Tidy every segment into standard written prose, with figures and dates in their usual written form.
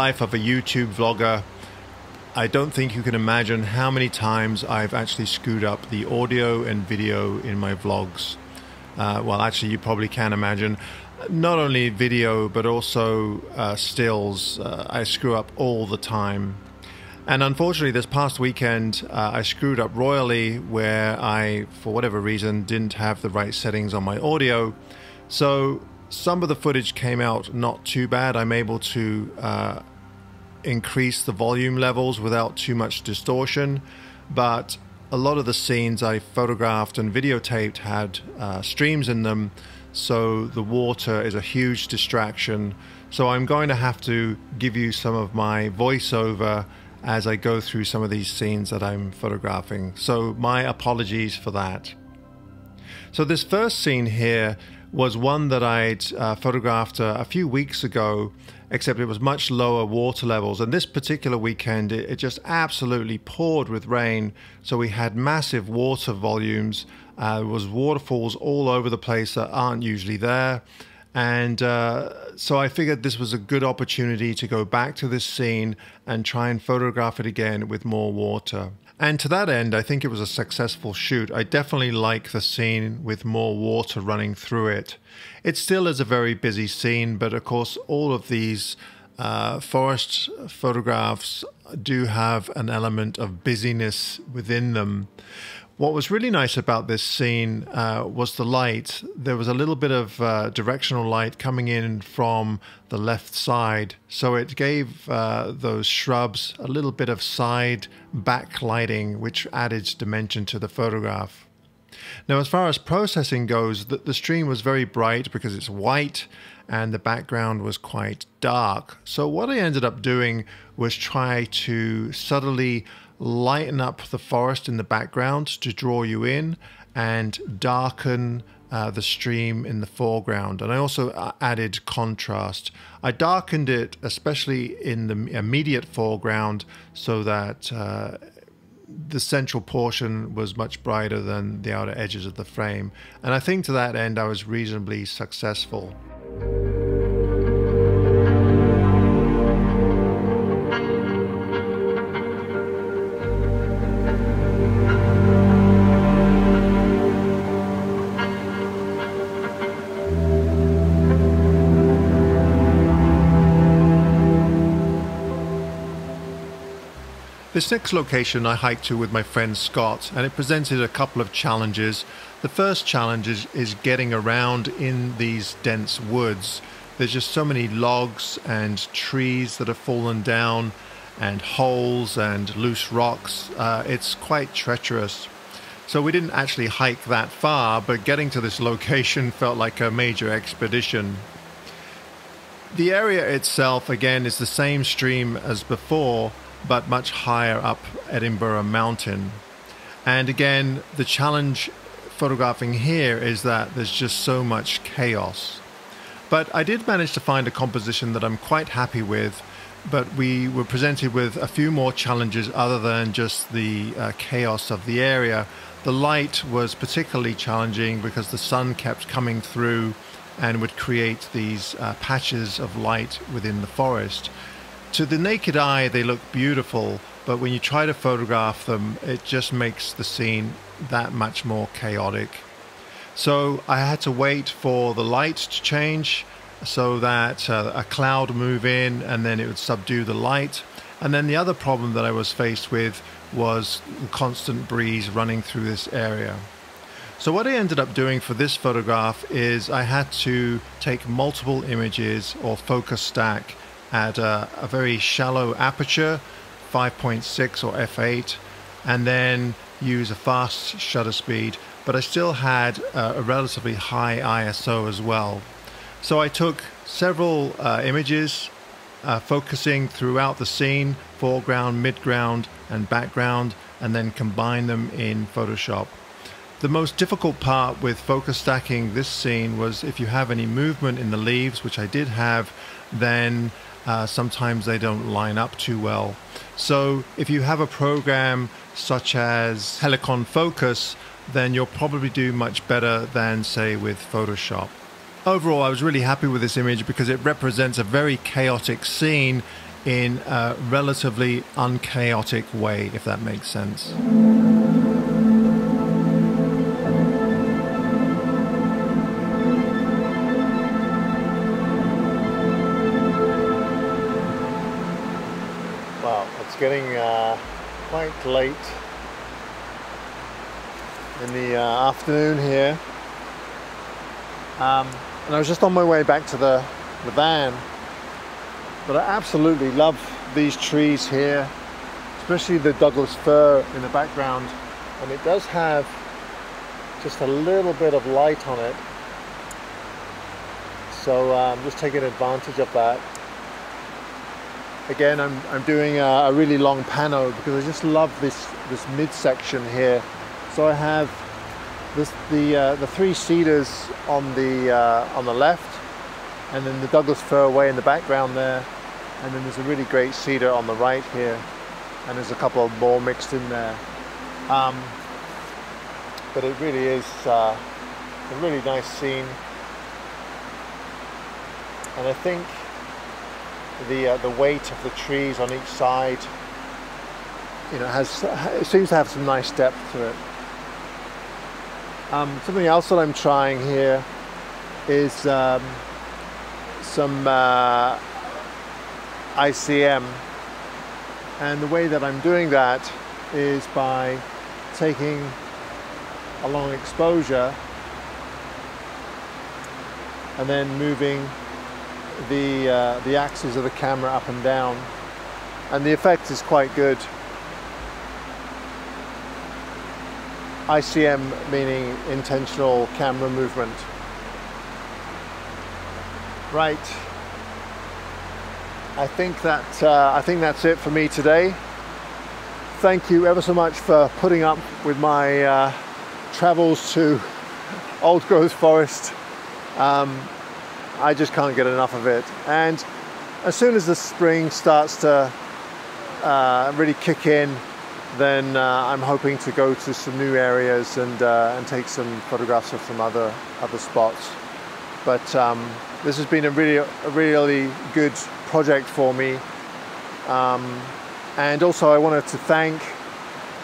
life of a YouTube vlogger, I don't think you can imagine how many times I've actually screwed up the audio and video in my vlogs. Well, actually, you probably can imagine. Not only video, but also stills. I screw up all the time. And unfortunately, this past weekend, I screwed up royally where I, for whatever reason, didn't have the right settings on my audio. So some of the footage came out not too bad. I'm able to increase the volume levels without too much distortion. But a lot of the scenes I photographed and videotaped had streams in them. So the water is a huge distraction. So I'm going to have to give you some of my voiceover as I go through some of these scenes that I'm photographing. So my apologies for that. So this first scene here was one that I'd photographed a few weeks ago, except it was much lower water levels. And this particular weekend, it just absolutely poured with rain. So we had massive water volumes. There was waterfalls all over the place that aren't usually there. And so I figured this was a good opportunity to go back to this scene and try and photograph it again with more water. And to that end, I think it was a successful shoot. I definitely like the scene with more water running through it. It still is a very busy scene, but of course all of these forest photographs do have an element of busyness within them. What was really nice about this scene was the light. There was a little bit of directional light coming in from the left side, so it gave those shrubs a little bit of side backlighting, which added dimension to the photograph. Now, as far as processing goes, the stream was very bright because it's white and the background was quite dark. So what I ended up doing was try to subtly lighten up the forest in the background to draw you in and darken the stream in the foreground. And I also added contrast. I darkened it especially in the immediate foreground so that the central portion was much brighter than the outer edges of the frame. And I think to that end I was reasonably successful. This next location I hiked to with my friend Scott, and it presented a couple of challenges. The first challenge is getting around in these dense woods. There's just so many logs and trees that have fallen down and holes and loose rocks. It's quite treacherous. So we didn't actually hike that far, but getting to this location felt like a major expedition. The area itself, again, is the same stream as before, but much higher up Edinburgh Mountain. And again, the challenge photographing here is that there's just so much chaos. But I did manage to find a composition that I'm quite happy with, but we were presented with a few more challenges other than just the chaos of the area. The light was particularly challenging because the sun kept coming through and would create these patches of light within the forest. To the naked eye, they look beautiful, but when you try to photograph them, it just makes the scene that much more chaotic. So I had to wait for the light to change so that a cloud would move in and then it would subdue the light. And then the other problem that I was faced with was the constant breeze running through this area. So what I ended up doing for this photograph is I had to take multiple images or focus stack at a very shallow aperture, 5.6 or f8, and then use a fast shutter speed, but I still had a relatively high ISO as well. So I took several images, focusing throughout the scene, foreground, midground, and background, and then combine them in Photoshop. The most difficult part with focus stacking this scene was if you have any movement in the leaves, which I did have, then sometimes they don't line up too well. So if you have a program such as Helicon Focus, then you'll probably do much better than, say, with Photoshop. Overall, I was really happy with this image because it represents a very chaotic scene in a relatively unchaotic way, if that makes sense. Well, it's getting quite late in the afternoon here, and I was just on my way back to the van, but I absolutely love these trees here, especially the Douglas fir in the background, and it does have just a little bit of light on it, so I'm just taking advantage of that. Again, I'm doing a really long pano because I just love this midsection here. So I have the three cedars on the left, and then the Douglas fir way in the background there, and then there's a really great cedar on the right here, and there's a couple of more mixed in there. But it really is a really nice scene, and I think the weight of the trees on each side, you know, it seems to have some nice depth to it. Something else that I'm trying here is some ICM, and the way that I'm doing that is by taking a long exposure and then moving the axis of the camera up and down, and the effect is quite good. ICM meaning intentional camera movement. Right, I think that's it for me today. Thank you ever so much for putting up with my travels to old growth forest. I just can't get enough of it, and as soon as the spring starts to really kick in, then I'm hoping to go to some new areas and take some photographs of some other spots. But this has been a really good project for me, and also I wanted to thank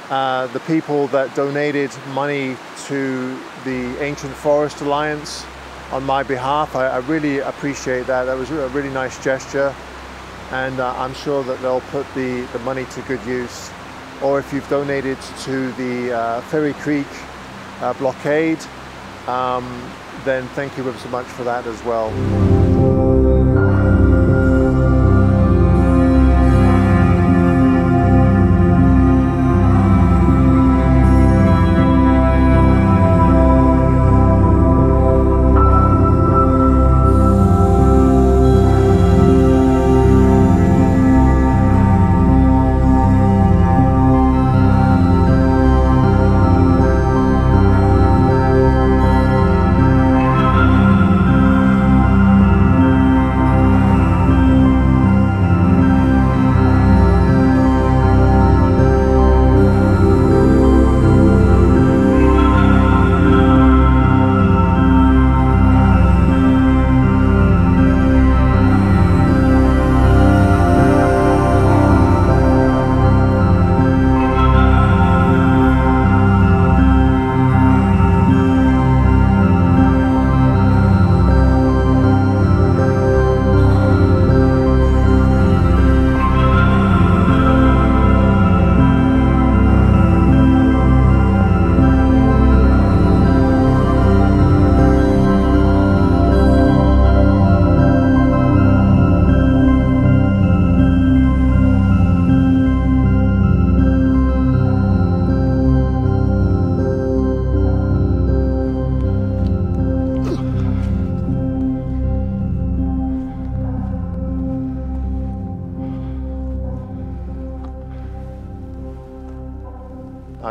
the people that donated money to the Ancient Forest Alliance on my behalf. I really appreciate that. That was a really nice gesture, and I'm sure that they'll put the money to good use. Or if you've donated to the Ferry Creek blockade, then thank you ever so much for that as well.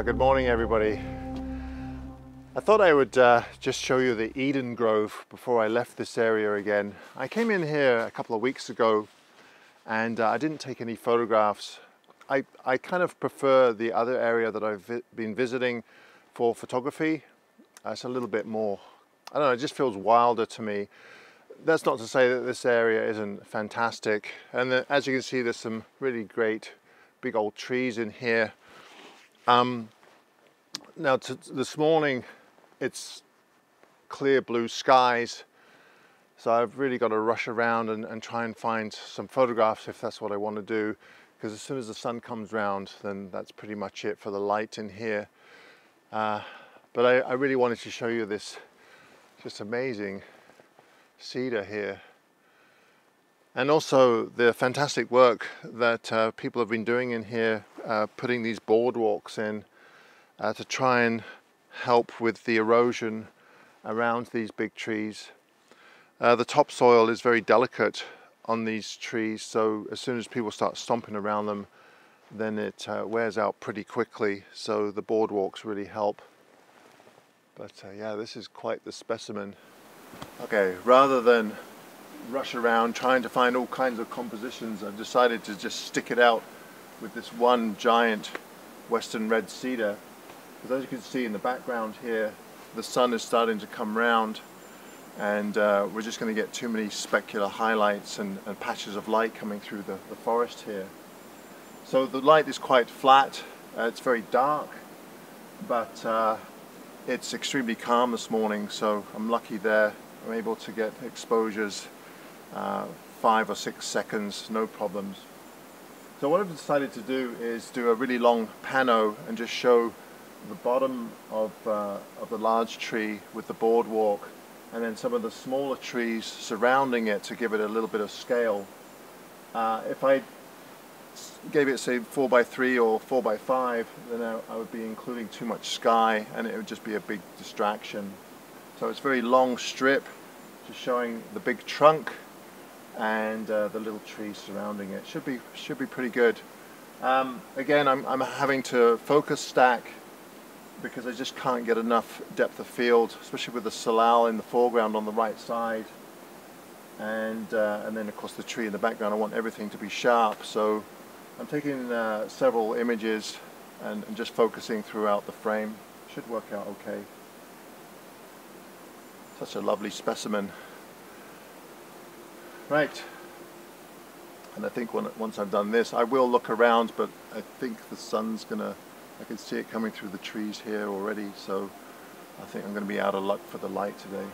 Good morning, everybody. I thought I would just show you the Eden Grove before I left this area again. I came in here a couple of weeks ago and I didn't take any photographs. I kind of prefer the other area that I've been visiting for photography. It's a little bit more, I don't know, it just feels wilder to me. that's not to say that this area isn't fantastic. And as you can see, there's some really great big old trees in here. Now this morning, it's clear blue skies. So I've really got to rush around and try and find some photographs if that's what I want to do. Because as soon as the sun comes round, then that's pretty much it for the light in here. But I really wanted to show you this just amazing cedar here. And also the fantastic work that people have been doing in here, putting these boardwalks in to try and help with the erosion around these big trees. The topsoil is very delicate on these trees, so as soon as people start stomping around them, then it wears out pretty quickly, so the boardwalks really help. But yeah, this is quite the specimen. Okay, rather than rush around trying to find all kinds of compositions, I've decided to just stick it out with this one giant western red cedar. Because as you can see in the background here, the sun is starting to come round, and we're just going to get too many specular highlights and patches of light coming through the forest here. So the light is quite flat, it's very dark, but it's extremely calm this morning, so I'm lucky there. I'm able to get exposures 5 or 6 seconds, no problems. So what I've decided to do is do a really long pano and just show the bottom of the large tree with the boardwalk, and then some of the smaller trees surrounding it to give it a little bit of scale. If I gave it, say, 4x3 or 4x5, then I would be including too much sky and it would just be a big distraction. So it's a very long strip, just showing the big trunk and the little trees surrounding it. Should be pretty good. Again, I'm having to focus stack because I just can't get enough depth of field, especially with the salal in the foreground on the right side, and then of course the tree in the background. I want everything to be sharp, so I'm taking several images and just focusing throughout the frame. Should work out okay. Such a lovely specimen. Right, and I think once I've done this, I will look around, but I think the sun's gonna, I can see it coming through the trees here already, so I think I'm going to be out of luck for the light today.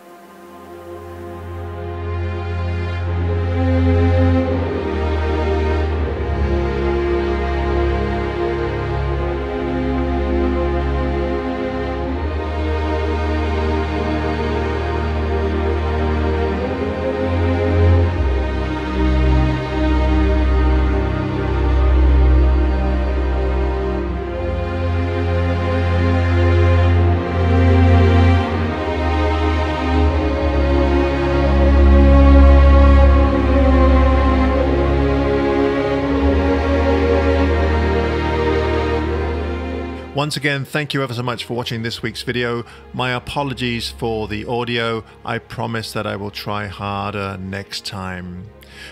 Once again, thank you ever so much for watching this week's video. My apologies for the audio. I promise that I will try harder next time.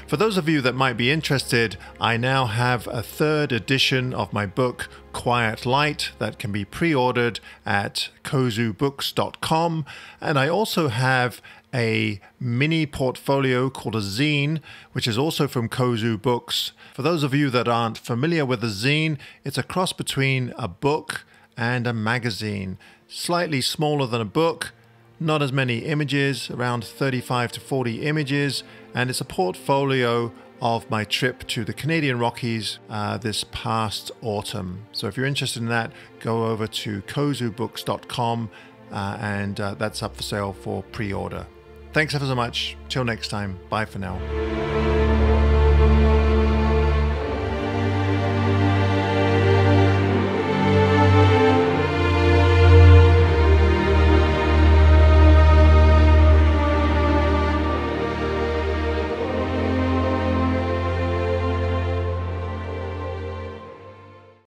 For those of you that might be interested, I now have a 3rd edition of my book, Quiet Light, that can be pre-ordered at kozubooks.com. And I also have a mini portfolio called a zine, which is also from Kozu Books. For those of you that aren't familiar with a zine, it's a cross between a book and a magazine. Slightly smaller than a book, not as many images, around 35 to 40 images, and it's a portfolio of my trip to the Canadian Rockies this past autumn. So if you're interested in that, go over to kozubooks.com and that's up for sale for pre-order. Thanks ever so much. Till next time. Bye for now.